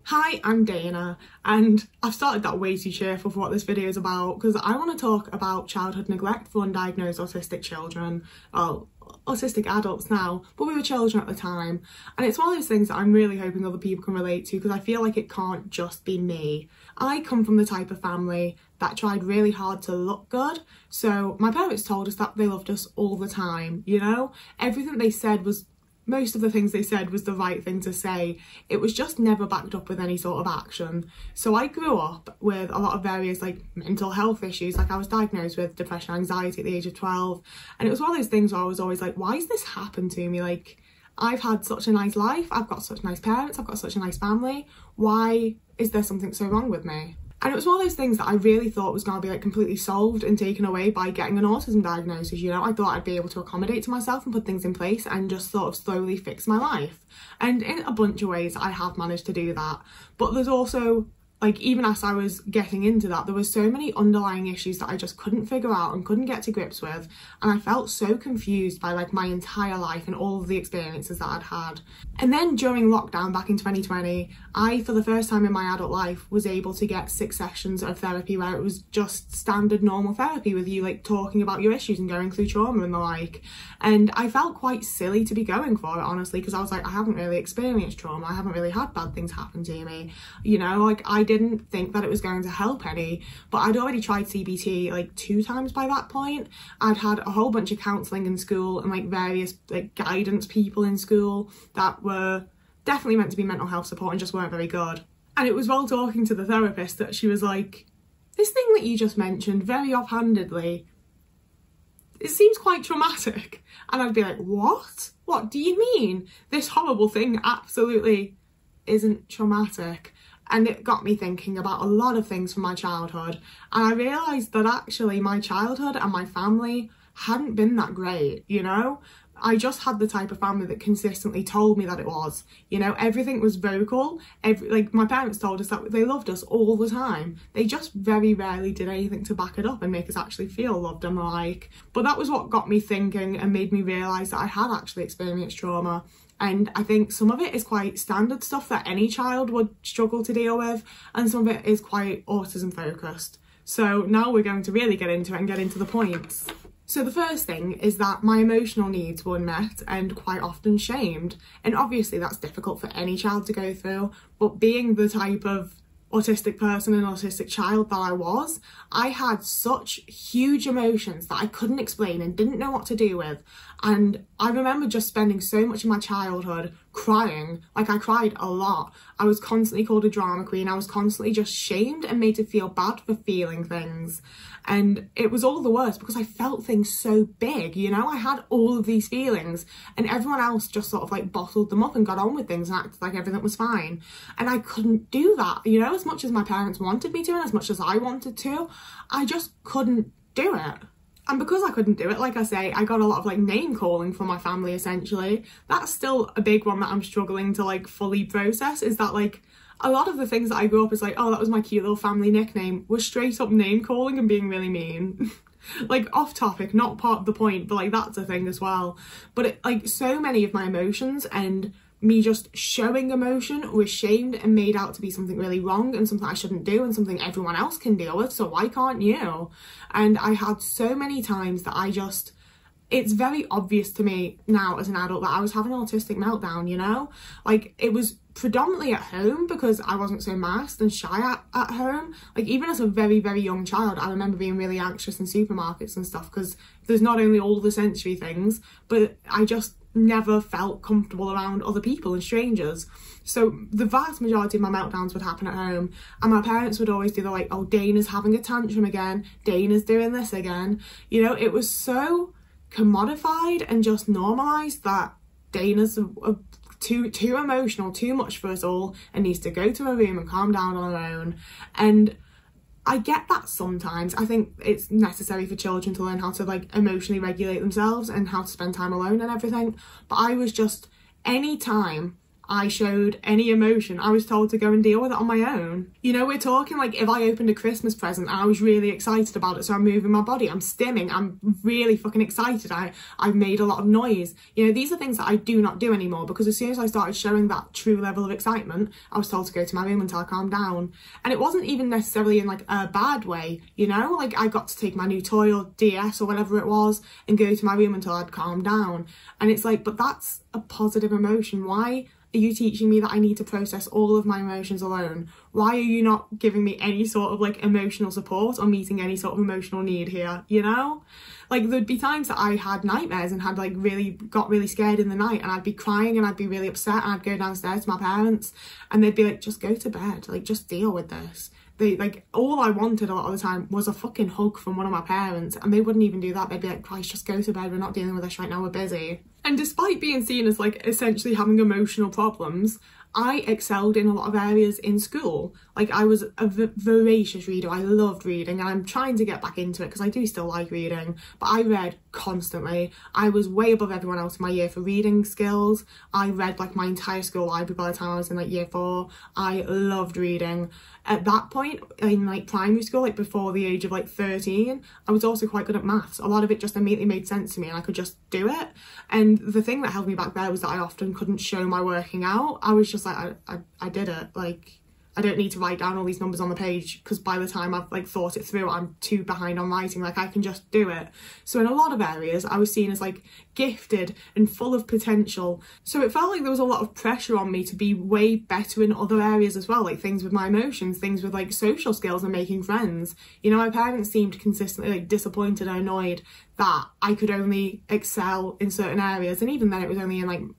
Hi, I'm Dana, and I've started that way too cheerful for what this video is about because I want to talk about childhood neglect for undiagnosed autistic children, well, autistic adults now, but we were children at the time, and it's one of those things that I'm really hoping other people can relate to because I feel like it can't just be me. I come from the type of family that tried really hard to look good, so my parents told us that they loved us all the time, you know? Everything they said was most of the things they said was the right thing to say. It was just never backed up with any sort of action. So I grew up with a lot of various like mental health issues. Like I was diagnosed with depression, anxiety at the age of 12. And it was one of those things where I was always like, why has this happened to me? Like, I've had such a nice life. I've got such nice parents. I've got such a nice family. Why is there something so wrong with me? And it was one of those things that I really thought was going to be like completely solved and taken away by getting an autism diagnosis, you know? I thought I'd be able to accommodate to myself and put things in place and just sort of slowly fix my life. And in a bunch of ways I have managed to do that. But there's also, like, even as I was getting into that, there were so many underlying issues that I just couldn't figure out and couldn't get to grips with. And I felt so confused by like my entire life and all of the experiences that I'd had. And then during lockdown back in 2020, I, for the first time in my adult life, was able to get 6 sessions of therapy where it was just standard normal therapy with you like talking about your issues and going through trauma and the like. And I felt quite silly to be going for it, honestly, because I was like, I haven't really experienced trauma. I haven't really had bad things happen to me. You know, like I didn't think that it was going to help any, but I'd already tried CBT like 2 times by that point. I'd had a whole bunch of counselling in school and like various like guidance people in school that were definitely meant to be mental health support and just weren't very good. And it was while talking to the therapist that she was like, this thing that you just mentioned very offhandedly, it seems quite traumatic. And I'd be like, what? What do you mean? This horrible thing absolutely isn't traumatic. And it got me thinking about a lot of things from my childhood. And I realised that actually my childhood and my family hadn't been that great, you know? I just had the type of family that consistently told me that it was, you know, everything was vocal. Like my parents told us that they loved us all the time. They just very rarely did anything to back it up and make us actually feel loved and the like. But that was what got me thinking and made me realise that I had actually experienced trauma. And I think some of it is quite standard stuff that any child would struggle to deal with, and some of it is quite autism focused. So now we're going to really get into it and get into the points. So the first thing is that my emotional needs were unmet and quite often shamed. And obviously that's difficult for any child to go through, but being the type of autistic person and autistic child that I was, I had such huge emotions that I couldn't explain and didn't know what to do with. And I remember just spending so much of my childhood crying. Like I cried a lot. I was constantly called a drama queen. I was constantly just shamed and made to feel bad for feeling things. And it was all the worse because I felt things so big, you know? I had all of these feelings and everyone else just sort of like bottled them up and got on with things and acted like everything was fine. And I couldn't do that, you know? As much as my parents wanted me to and as much as I wanted to, I just couldn't do it. And because I couldn't do it, like I say, I got a lot of like name calling from my family essentially. That's still a big one that I'm struggling to like fully process, is that like a lot of the things that I grew up as like, oh, that was my cute little family nickname, was straight up name calling and being really mean. Like off topic, not part of the point, but like that's a thing as well. But it, like so many of my emotions and me just showing emotion was shamed and made out to be something really wrong and something I shouldn't do and something everyone else can deal with, so why can't you? And I had so many times that I just, it's very obvious to me now as an adult that I was having an autistic meltdown, you know? Like it was predominantly at home because I wasn't so masked and shy at home. Like even as a very, very young child, I remember being really anxious in supermarkets and stuff because there's not only all the sensory things, but I just never felt comfortable around other people and strangers. So the vast majority of my meltdowns would happen at home, and my parents would always do the like, oh, Dana's having a tantrum again, Dana's doing this again. You know, it was so commodified and just normalised that Dana's too emotional, too much for us all, and needs to go to a room and calm down on her own. And I get that sometimes. I think it's necessary for children to learn how to like emotionally regulate themselves and how to spend time alone and everything. But I was just, any time I showed any emotion, I was told to go and deal with it on my own. You know, we're talking like if I opened a Christmas present and I was really excited about it, so I'm moving my body, I'm stimming, I'm really fucking excited, I've made a lot of noise. You know, these are things that I do not do anymore, because as soon as I started showing that true level of excitement, I was told to go to my room until I calmed down. And it wasn't even necessarily in like a bad way, you know, like I got to take my new toy or DS or whatever it was and go to my room until I'd calmed down. And it's like, but that's a positive emotion. Why are you teaching me that I need to process all of my emotions alone? Why are you not giving me any sort of like emotional support or meeting any sort of emotional need here, you know? Like there'd be times that I had nightmares and had like got really scared in the night, and I'd be crying and I'd be really upset, and I'd go downstairs to my parents and they'd be like, just go to bed, like just deal with this. Like all I wanted a lot of the time was a fucking hug from one of my parents, and they wouldn't even do that. They'd be like, Christ, just go to bed, we're not dealing with this right now, we're busy. And despite being seen as like essentially having emotional problems, I excelled in a lot of areas in school. Like I was a voracious reader, I loved reading, and I'm trying to get back into it because I do still like reading, but I read constantly. I was way above everyone else in my year for reading skills. I read like my entire school library by the time I was in like year 4. I loved reading. At that point in like primary school, like before the age of like 13, I was also quite good at maths. A lot of it just immediately made sense to me and I could just do it. And the thing that held me back there was that I often couldn't show my working out. I was just like, I did it. Like, I don't need to write down all these numbers on the page, because by the time I've like thought it through, I'm too behind on writing. Like I can just do it. So in a lot of areas I was seen as like gifted and full of potential. So it felt like there was a lot of pressure on me to be way better in other areas as well, like things with my emotions, things with like social skills and making friends. You know, my parents seemed consistently like disappointed and annoyed that I could only excel in certain areas. And even then it was only in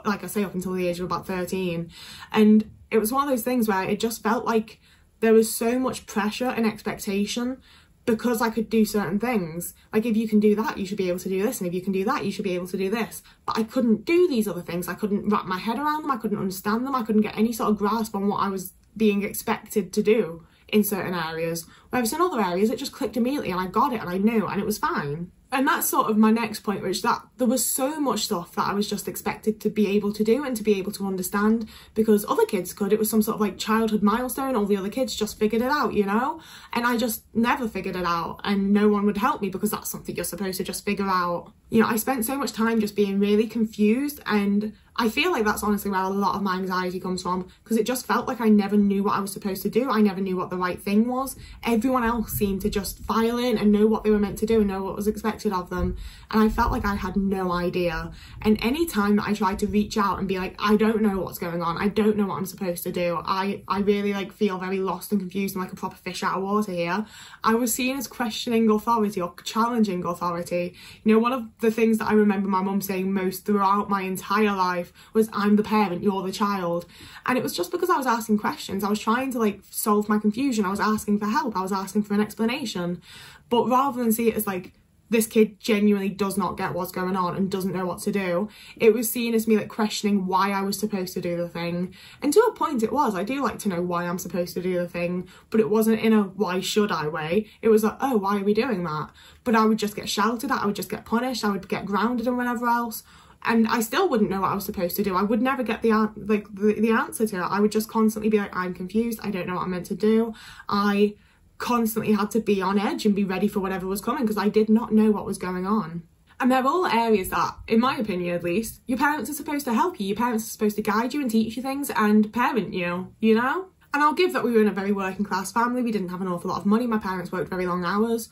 like I say, up until the age of about 13. And it was one of those things where it just felt like there was so much pressure and expectation because I could do certain things. Like, if you can do that, you should be able to do this. And if you can do that, you should be able to do this. But I couldn't do these other things. I couldn't wrap my head around them. I couldn't understand them. I couldn't get any sort of grasp on what I was being expected to do in certain areas. Whereas in other areas, it just clicked immediately and I got it and I knew and it was fine. And that's sort of my next point, which that there was so much stuff that I was just expected to be able to do and to be able to understand, because other kids could. It was some sort of like childhood milestone. All the other kids just figured it out, you know? And I just never figured it out, and no one would help me because that's something you're supposed to just figure out. You know, I spent so much time just being really confused, and I feel like that's honestly where a lot of my anxiety comes from, because it just felt like I never knew what I was supposed to do. I never knew what the right thing was. Everyone else seemed to just file in and know what they were meant to do and know what was expected of them. And I felt like I had no idea. And any time that I tried to reach out and be like, I don't know what's going on, I don't know what I'm supposed to do, I really like feel very lost and confused and like a proper fish out of water here, I was seen as questioning authority or challenging authority. You know, one of the things that I remember my mum saying most throughout my entire life was, I'm the parent, you're the child. And it was just because I was asking questions. I was trying to like solve my confusion. I was asking for help. I was asking for an explanation. But rather than see it as like, this kid genuinely does not get what's going on and doesn't know what to do, it was seen as me like questioning why I was supposed to do the thing. And to a point it was. I do like to know why I'm supposed to do the thing, but it wasn't in a why should I way. It was like, oh, why are we doing that? But I would just get shouted at, I would just get punished, I would get grounded and whatever else. And I still wouldn't know what I was supposed to do. I would never get the answer to it. I would just constantly be like, I'm confused, I don't know what I'm meant to do. I constantly had to be on edge and be ready for whatever was coming because I did not know what was going on. And they're all areas that, in my opinion at least, your parents are supposed to help you. Your parents are supposed to guide you and teach you things and parent you, you know? And I'll give that we were in a very working class family. We didn't have an awful lot of money. My parents worked very long hours,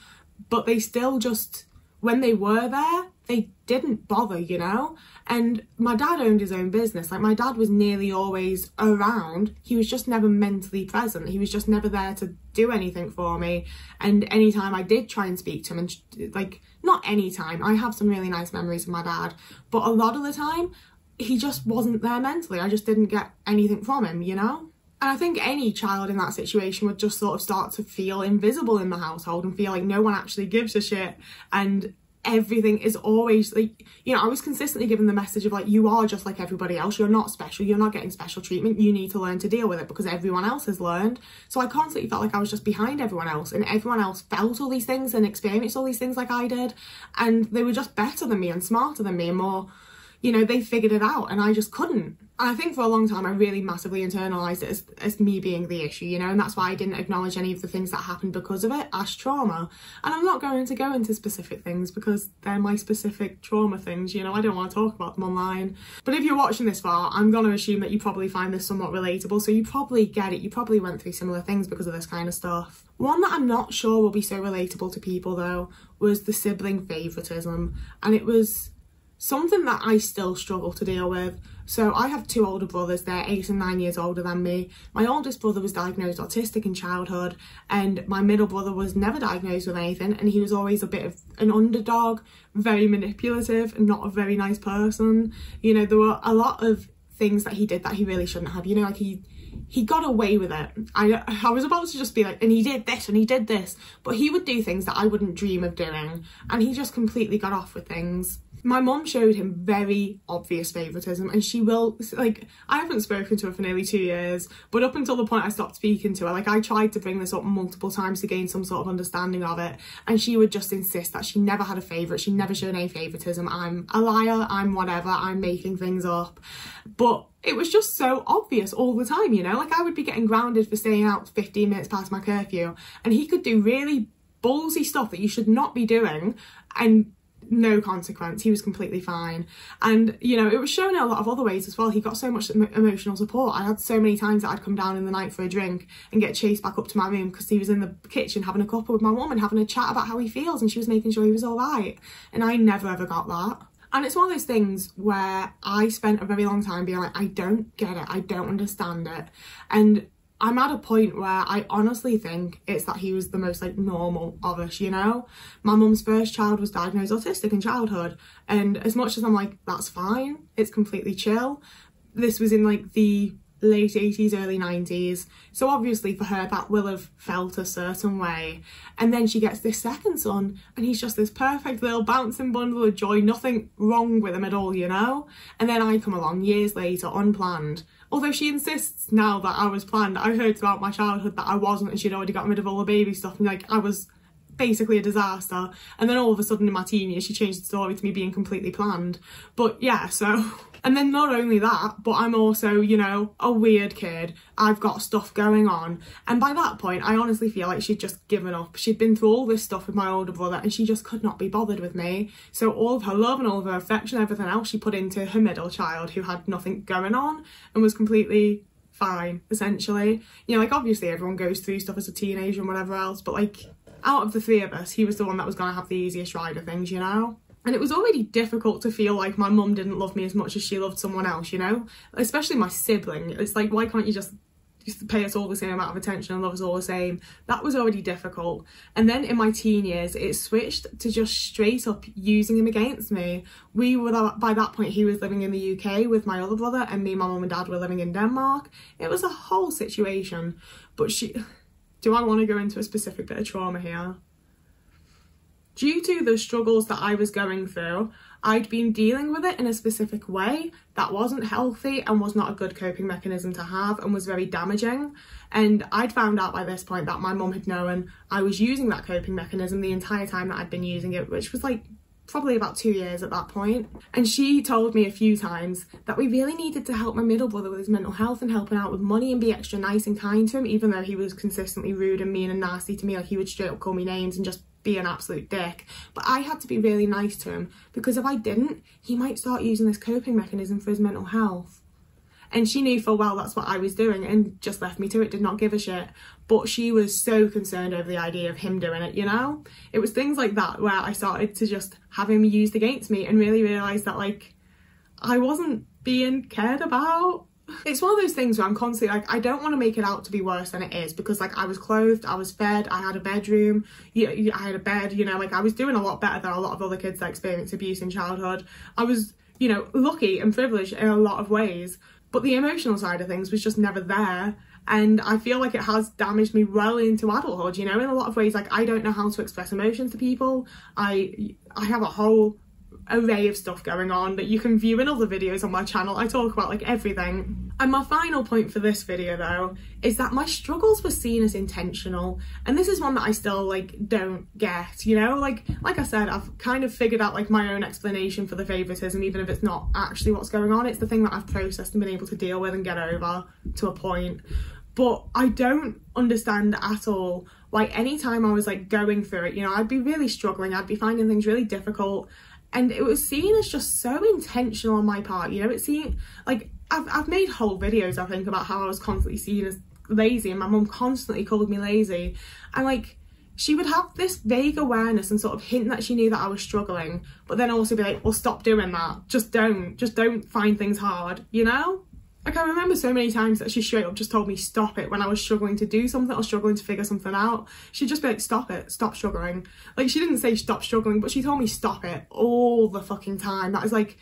but they still just, when they were there, they didn't bother, you know? And my dad owned his own business. Like, my dad was nearly always around. He was just never mentally present. He was just never there to do anything for me. And anytime I did try and speak to him, and like, not anytime, I have some really nice memories of my dad, but a lot of the time, he just wasn't there mentally. I just didn't get anything from him, you know? And I think any child in that situation would just sort of start to feel invisible in the household and feel like no one actually gives a shit, and everything is always like, you know, I was consistently given the message of like, you are just like everybody else, you're not special, you're not getting special treatment, you need to learn to deal with it because everyone else has learned. So I constantly felt like I was just behind everyone else, and everyone else felt all these things and experienced all these things like I did, and they were just better than me and smarter than me and more, you know, they figured it out and I just couldn't. I think for a long time I really massively internalised it as me being the issue, you know, and that's why I didn't acknowledge any of the things that happened because of it as trauma. And I'm not going to go into specific things because they're my specific trauma things, you know, I don't want to talk about them online. But if you're watching this far, I'm going to assume that you probably find this somewhat relatable, so you probably get it, you probably went through similar things because of this kind of stuff. One that I'm not sure will be so relatable to people though was the sibling favouritism, and it was something that I still struggle to deal with. So I have two older brothers, they're 8 and 9 years older than me. My oldest brother was diagnosed autistic in childhood, and my middle brother was never diagnosed with anything, and he was always a bit of an underdog, very manipulative and not a very nice person. You know, there were a lot of things that he did that he really shouldn't have, you know, like he got away with it. I was about to just be like, and he did this and he did this, but he would do things that I wouldn't dream of doing, and he just completely got off with things. My mum showed him very obvious favouritism, and she will, like, I haven't spoken to her for nearly 2 years, but up until the point I stopped speaking to her, like, I tried to bring this up multiple times to gain some sort of understanding of it, and she would just insist that she never had a favourite, she never showed any favouritism. I'm a liar, I'm whatever, I'm making things up. But it was just so obvious all the time, you know, like I would be getting grounded for staying out 15 minutes past my curfew, and he could do really ballsy stuff that you should not be doing, and no consequence. He was completely fine. And you know, it was shown in a lot of other ways as well. He got so much emotional support. I had so many times that I'd come down in the night for a drink and get chased back up to my room because he was in the kitchen having a cuppa with my mum and having a chat about how he feels, and she was making sure he was all right, and I never ever got that. And it's one of those things where I spent a very long time being like, I don't get it, I don't understand it. And I'm at a point where I honestly think it's that he was the most like normal of us, you know? My mum's first child was diagnosed autistic in childhood, and as much as I'm like, that's fine, it's completely chill. This was in like the late 80s, early 90s. So obviously for her that will have felt a certain way. And then she gets this second son and he's just this perfect little bouncing bundle of joy, nothing wrong with him at all, you know? And then I come along years later, unplanned. Although she insists now that I was planned. I heard throughout my childhood that I wasn't, and she'd already gotten rid of all the baby stuff, and like I was basically a disaster. And then all of a sudden in my teen years she changed the story to me being completely planned. But yeah, so... And then not only that, but I'm also, you know, a weird kid. I've got stuff going on. And by that point, I honestly feel like she'd just given up. She'd been through all this stuff with my older brother and she just could not be bothered with me. So all of her love and all of her affection, everything else, she put into her middle child who had nothing going on and was completely fine, essentially. You know, like obviously everyone goes through stuff as a teenager and whatever else, but like out of the three of us, he was the one that was going to have the easiest ride of things, you know? And it was already difficult to feel like my mum didn't love me as much as she loved someone else, you know? Especially my sibling. It's like, why can't you just pay us all the same amount of attention and love us all the same? That was already difficult. And then in my teen years, it switched to just straight up using him against me. We were, by that point, he was living in the UK with my other brother, and me, my mum and dad were living in Denmark. It was a whole situation. But do I want to go into a specific bit of trauma here? Due to the struggles that I was going through, I'd been dealing with it in a specific way that wasn't healthy and was not a good coping mechanism to have and was very damaging. And I'd found out by this point that my mum had known I was using that coping mechanism the entire time that I'd been using it, which was like probably about 2 years at that point. And she told me a few times that we really needed to help my middle brother with his mental health and helping out with money and be extra nice and kind to him, even though he was consistently rude and mean and nasty to me. Like he would straight up call me names and just be an absolute dick. But I had to be really nice to him, because if I didn't, he might start using this coping mechanism for his mental health. And she knew full well that's what I was doing and just left me to it, did not give a shit. But she was so concerned over the idea of him doing it, you know? It was things like that where I started to just have him used against me and really realise that, like, I wasn't being cared about. It's one of those things where I'm constantly like, I don't want to make it out to be worse than it is, because like I was clothed, I was fed, I had a bedroom, I had a bed, you know, like I was doing a lot better than a lot of other kids that experienced abuse in childhood. I was, you know, lucky and privileged in a lot of ways, but the emotional side of things was just never there. And I feel like it has damaged me well into adulthood, you know, in a lot of ways. Like I don't know how to express emotions to people. I have a whole array of stuff going on that you can view in other videos on my channel. I talk about like everything. And my final point for this video though is that my struggles were seen as intentional, and this is one that I still like don't get, you know, like I said, I've kind of figured out like my own explanation for the favoritism, even if it's not actually what's going on. It's the thing that I've processed and been able to deal with and get over to a point. But I don't understand at all why anytime I was like going through it, you know, I'd be really struggling, I'd be finding things really difficult, and it was seen as just so intentional on my part, you know. It seemed like I've made whole videos, I think, about how I was constantly seen as lazy, and my mum constantly called me lazy, and like she would have this vague awareness and sort of hint that she knew that I was struggling, but then also be like, well, stop doing that, just don't find things hard, you know. Like, I remember so many times that she straight up just told me stop it when I was struggling to do something or struggling to figure something out. She'd just be like, stop it, stop struggling. Like, she didn't say stop struggling, but she told me stop it all the fucking time. That is like,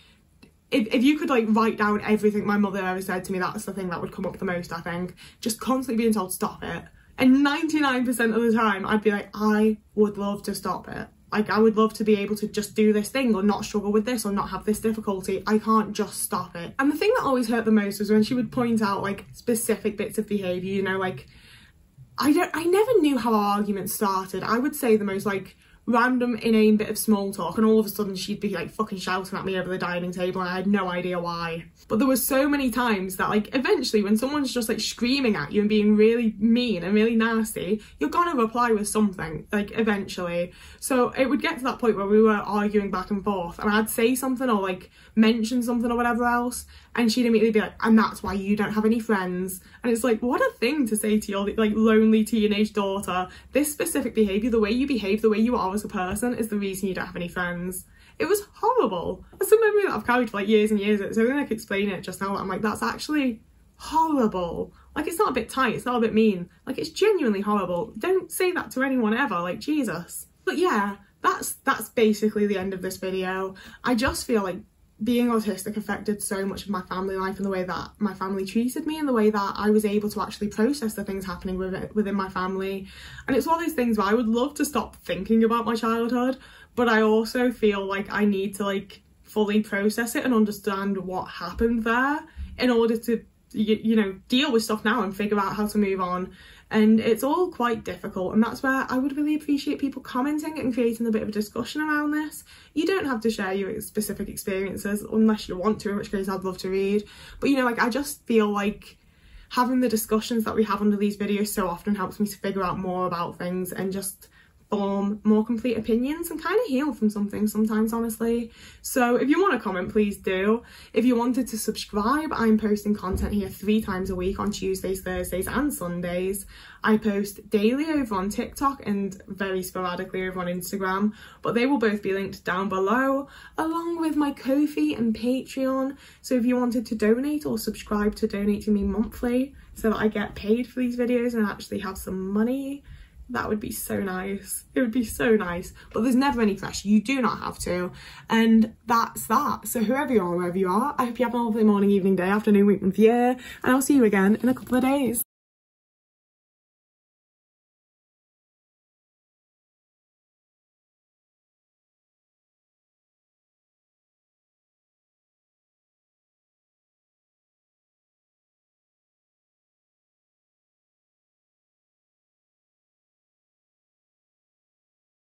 if you could like write down everything my mother ever said to me, that's the thing that would come up the most, I think. Just constantly being told stop it. And 99% of the time I'd be like, I would love to stop it. Like, I would love to be able to just do this thing or not struggle with this or not have this difficulty. I can't just stop it. And the thing that always hurt the most was when she would point out like specific bits of behaviour, you know, like I never knew how our arguments started. I would say the most like random inane bit of small talk, and all of a sudden she'd be like fucking shouting at me over the dining table, and I had no idea why. But there were so many times that like eventually when someone's just like screaming at you and being really mean and really nasty, you're gonna reply with something, like eventually. So it would get to that point where we were arguing back and forth, and I'd say something or like mention something or whatever else, and she'd immediately be like, and that's why you don't have any friends. And it's like, what a thing to say to your like lonely teenage daughter. This specific behaviour, the way you behave, the way you are as a person, is the reason you don't have any friends. It was horrible. That's a memory that I've carried for like years and years. So I think I could explain it just now. I'm like, that's actually horrible. Like, it's not a bit tight, it's not a bit mean. Like, it's genuinely horrible. Don't say that to anyone ever, like, Jesus. But yeah, that's basically the end of this video. I just feel like being autistic affected so much of my family life and the way that my family treated me and the way that I was able to actually process the things happening within my family. And it's one of those things where I would love to stop thinking about my childhood, but I also feel like I need to like fully process it and understand what happened there in order to, you know, deal with stuff now and figure out how to move on. And it's all quite difficult, and that's where I would really appreciate people commenting and creating a bit of a discussion around this. You don't have to share your specific experiences unless you want to, in which case I'd love to read. But you know, like, I just feel like having the discussions that we have under these videos so often helps me to figure out more about things and just form more complete opinions and kind of heal from something sometimes, honestly. So if you want to comment, please do. If you wanted to subscribe, I'm posting content here 3 times a week on Tuesdays, Thursdays and Sundays. I post daily over on TikTok and very sporadically over on Instagram, but they will both be linked down below, along with my Ko-fi and Patreon. So if you wanted to donate or subscribe to donate to me monthly so that I get paid for these videos and actually have some money, that would be so nice. It would be so nice. But there's never any pressure. You do not have to. And that's that. So whoever you are, wherever you are, I hope you have a lovely morning, evening, day, afternoon, week, month, year. And I'll see you again in a couple of days.